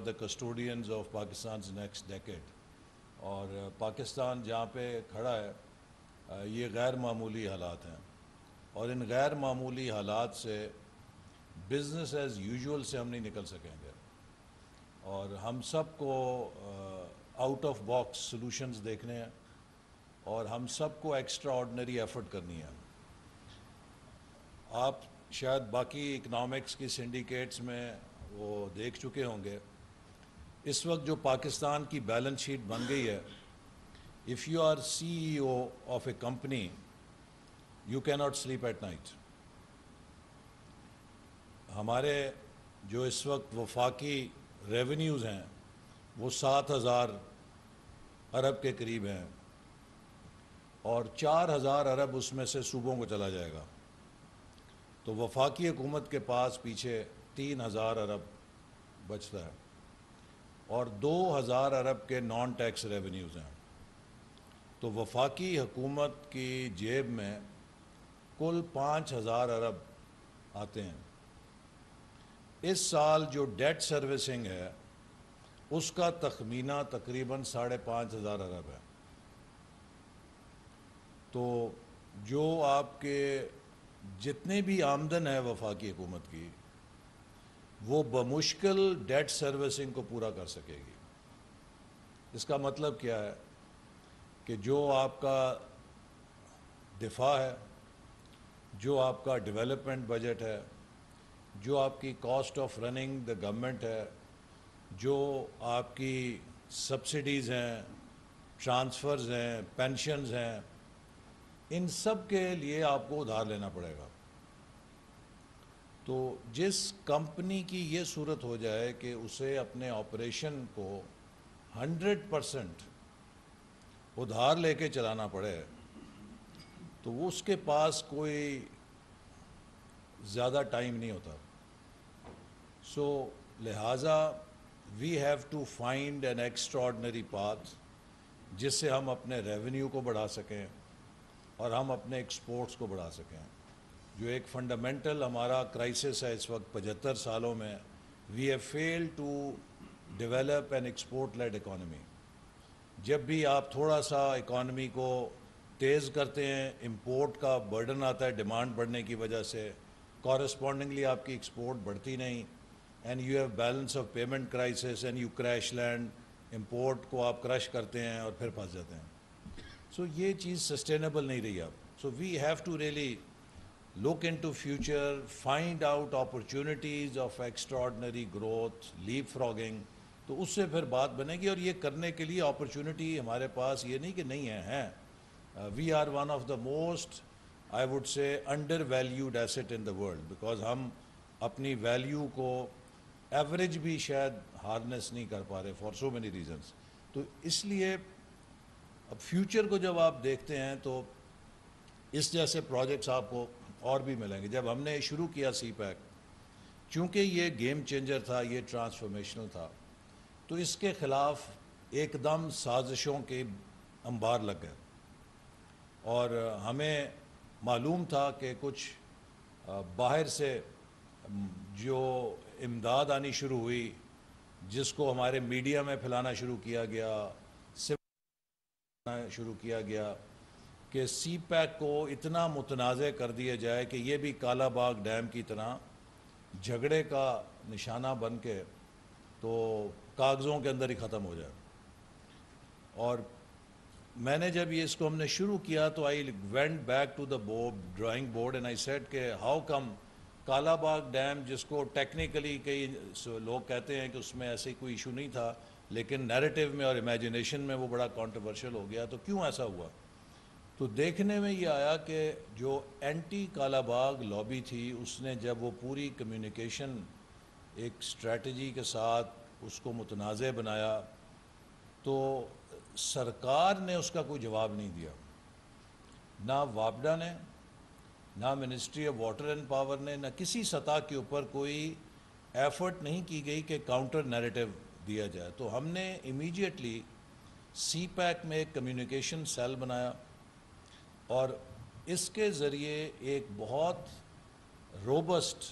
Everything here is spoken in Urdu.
the custodians of Pakistan's next decade. اور پاکستان جہاں پہ کھڑا ہے یہ غیر معمولی حالات ہیں، اور ان غیر معمولی حالات سے بزنس ایز یوزول سے ہم نہیں نکل سکیں گے، اور ہم سب کو آؤٹ آف باکس سلوشنز دیکھنے ہیں، اور ہم سب کو ایکسٹرا آرڈنری ایفرٹ کرنی ہے۔ آپ شاید باقی اکنامکس کی سنڈیکیٹس میں وہ دیکھ چکے ہوں گے، اس وقت جو پاکستان کی بیلنس شیٹ بن گئی ہے، if you are C E O of a company you can not sleep at night. ہمارے جو اس وقت وفاقی ریونیوز ہیں وہ 7,000 ارب کے قریب ہیں، اور 4,000 ارب اس میں سے صوبوں کو چلا جائے گا، تو وفاقی حکومت کے پاس پیچھے 3,000 ارب بچتا ہے، اور 2,000 ارب کے نان ٹیکس ریونیوز ہیں۔ تو وفاقی حکومت کی جیب میں کل 5,000 ارب آتے ہیں۔ اس سال جو ڈیٹ سروسنگ ہے اس کا تخمینہ تقریباً 5,500 ارب ہے۔ تو جو آپ کے جتنے بھی آمدن ہے وفاقی حکومت کی، وہ بمشکل ڈیٹ سروسنگ کو پورا کر سکے گی۔ اس کا مطلب کیا ہے کہ جو آپ کا دفاع ہے، جو آپ کا ڈیولپمنٹ بجٹ ہے، جو آپ کی cost of running the government ہے، جو آپ کی سبسڈیز ہیں، ٹرانسفرز ہیں، پینشنز ہیں، ان سب کے لیے آپ کو ادھار لینا پڑے گا۔ تو جس کمپنی کی یہ صورت ہو جائے کہ اسے اپنے آپریشن کو 100% ادھار لے کے چلانا پڑے، تو وہ اس کے پاس کوئی زیادہ ٹائم نہیں ہوتا۔ سو لہٰذا we have to find an extraordinary path جس سے ہم اپنے ریونیو کو بڑھا سکیں اور ہم اپنے ایکسپورٹس کو بڑھا سکیں۔ جو ایک فنڈامنٹل ہمارا کرائسس ہے اس وقت 75 سالوں میں، we have fail to develop an export led economy. جب بھی آپ تھوڑا سا اکانومی کو تیز کرتے ہیں، امپورٹ کا برڈن آتا ہے ڈیمانڈ بڑھنے کی وجہ سے، کورسپونڈنگلی آپ کی ایکسپورٹ بڑھتی نہیں، and you have balance of payment crisis and you crash land, import کو آپ کرش کرتے ہیں اور پھر پھنس جاتے ہیں۔ سو یہ چیز سسٹینیبل نہیں رہی اب۔ So we have to really look into future, find out opportunities of extraordinary growth, leapfrogging، تو اس سے پھر بات بنے گی، اور یہ کرنے کے لیے اپرچونٹی ہمارے پاس یہ نہیں کہ نہیں ہیں۔ We are one of the most I would say undervalued asset in the world, because ہم اپنی ویلیو کو ایوریج بھی شاید ہارنس نہیں کر پا رہے فار سو مینی ریزنس۔ تو اس لیے اب فیوچر کو جب آپ دیکھتے ہیں تو اس جیسے پروجیکٹس آپ کو اور بھی ملیں گے۔ جب ہم نے شروع کیا سی پیک، چونکہ یہ گیم چینجر تھا، یہ ٹرانسفارمیشنل تھا، تو اس کے خلاف ایک دم سازشوں کے انبار لگ گئے، اور ہمیں معلوم تھا کہ کچھ باہر سے جو امداد آنی شروع ہوئی، جس کو ہمارے میڈیا میں پھیلانا شروع کیا گیا، شروع کیا گیا کہ سی پیک کو اتنا متنازع کر دیا جائے کہ یہ بھی کالا باغ ڈیم کی طرح جھگڑے کا نشانہ بن کے تو کاغذوں کے اندر ہی ختم ہو جائے۔ اور میں نے جب اس کو ہم نے شروع کیا تو I went back to the drawing board and I said کہ how come Kala Bagh dam, جس کو ٹیکنیکلی کئی لوگ کہتے ہیں کہ اس میں ایسے کوئی ایشو نہیں تھا، لیکن نیریٹو میں اور امیجنیشن میں وہ بڑا کانٹروورشل ہو گیا، تو کیوں ایسا ہوا؟ تو دیکھنے میں یہ آیا کہ جو اینٹی کالا باغ لابی تھی، اس نے جب وہ پوری کمیونیکیشن ایک اسٹریٹجی کے ساتھ اس کو متنازع بنایا، تو سرکار نے اس کا کوئی جواب نہیں دیا، نہ وابڈا نے، نہ ministry of water and power نے، نہ کسی سطح کے اوپر کوئی ایفرٹ نہیں کی گئی کہ کاؤنٹر نیریٹو دیا جائے۔ تو ہم نے امیڈیٹلی سی پیک میں ایک کمیونیکیشن سیل بنایا، اور اس کے ذریعے ایک بہت روبسٹ